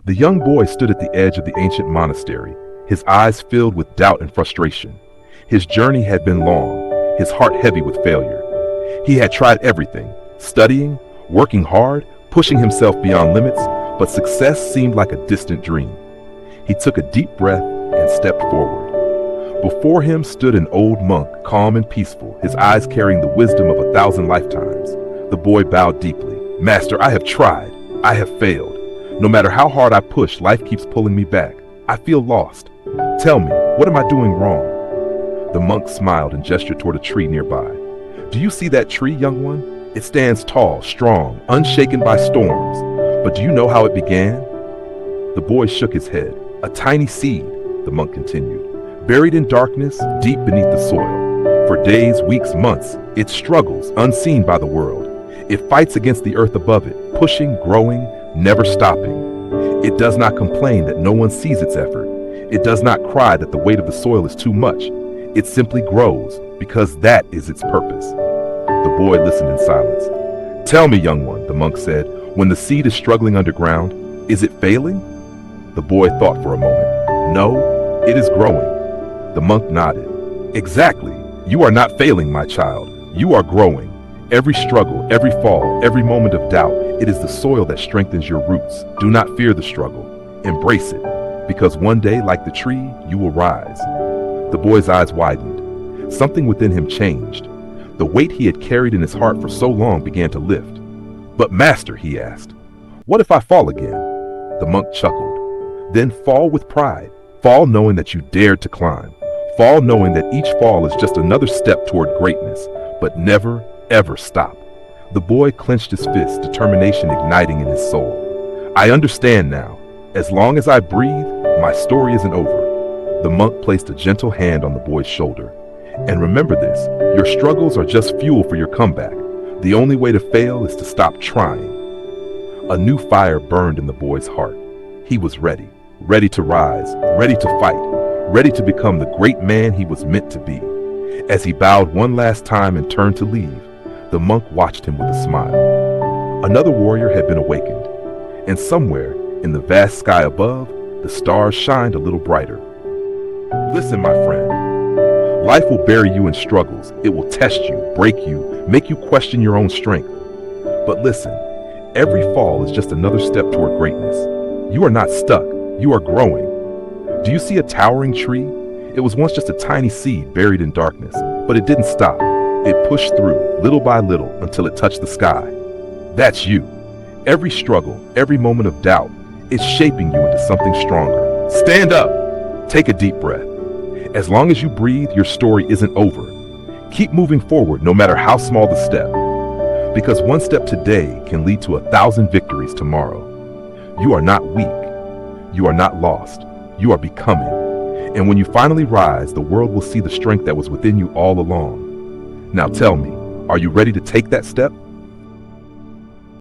The young boy stood at the edge of the ancient monastery, his eyes filled with doubt and frustration. His journey had been long, his heart heavy with failure. He had tried everything, studying, working hard, pushing himself beyond limits, but success seemed like a distant dream. He took a deep breath and stepped forward. Before him stood an old monk, calm and peaceful, his eyes carrying the wisdom of 1,000 lifetimes. The boy bowed deeply. "Master, I have tried. I have failed. No matter how hard I push, life keeps pulling me back. I feel lost. Tell me, what am I doing wrong?" The monk smiled and gestured toward a tree nearby. "Do you see that tree, young one? It stands tall, strong, unshaken by storms. But do you know how it began?" The boy shook his head. "A tiny seed," the monk continued, "buried in darkness, deep beneath the soil. For days, weeks, months, it struggles, unseen by the world. It fights against the earth above it, pushing, growing, never stopping. It does not complain that no one sees its effort. It does not cry that the weight of the soil is too much. It simply grows, because that is its purpose." The boy listened in silence. "Tell me, young one," the monk said, "when the seed is struggling underground, is it failing?" The boy thought for a moment. "No, it is growing." The monk nodded. "Exactly. You are not failing, my child. You are growing. Every struggle, every fall, every moment of doubt, it is the soil that strengthens your roots. Do not fear the struggle. Embrace it, because one day, like the tree, you will rise." The boy's eyes widened. Something within him changed. The weight he had carried in his heart for so long began to lift. "But master," he asked, "what if I fall again?" The monk chuckled. "Then fall with pride. Fall knowing that you dared to climb. Fall knowing that each fall is just another step toward greatness, but never, ever stop." The boy clenched his fist, determination igniting in his soul. "I understand now. As long as I breathe, my story isn't over." The monk placed a gentle hand on the boy's shoulder. "And remember this, your struggles are just fuel for your comeback. The only way to fail is to stop trying." A new fire burned in the boy's heart. He was ready, ready to rise, ready to fight, ready to become the great man he was meant to be. As he bowed one last time and turned to leave, the monk watched him with a smile. Another warrior had been awakened, and somewhere in the vast sky above, the stars shined a little brighter. "Listen, my friend. Life will bury you in struggles. It will test you, break you, make you question your own strength. But listen, every fall is just another step toward greatness. You are not stuck. You are growing. Do you see a towering tree? It was once just a tiny seed buried in darkness, but it didn't stop. It pushed through, little by little, until it touched the sky. That's you. Every struggle, every moment of doubt, is shaping you into something stronger. Stand up. Take a deep breath. As long as you breathe, your story isn't over. Keep moving forward, no matter how small the step. Because one step today can lead to 1,000 victories tomorrow. You are not weak. You are not lost. You are becoming. And when you finally rise, the world will see the strength that was within you all along. Now tell me, are you ready to take that step?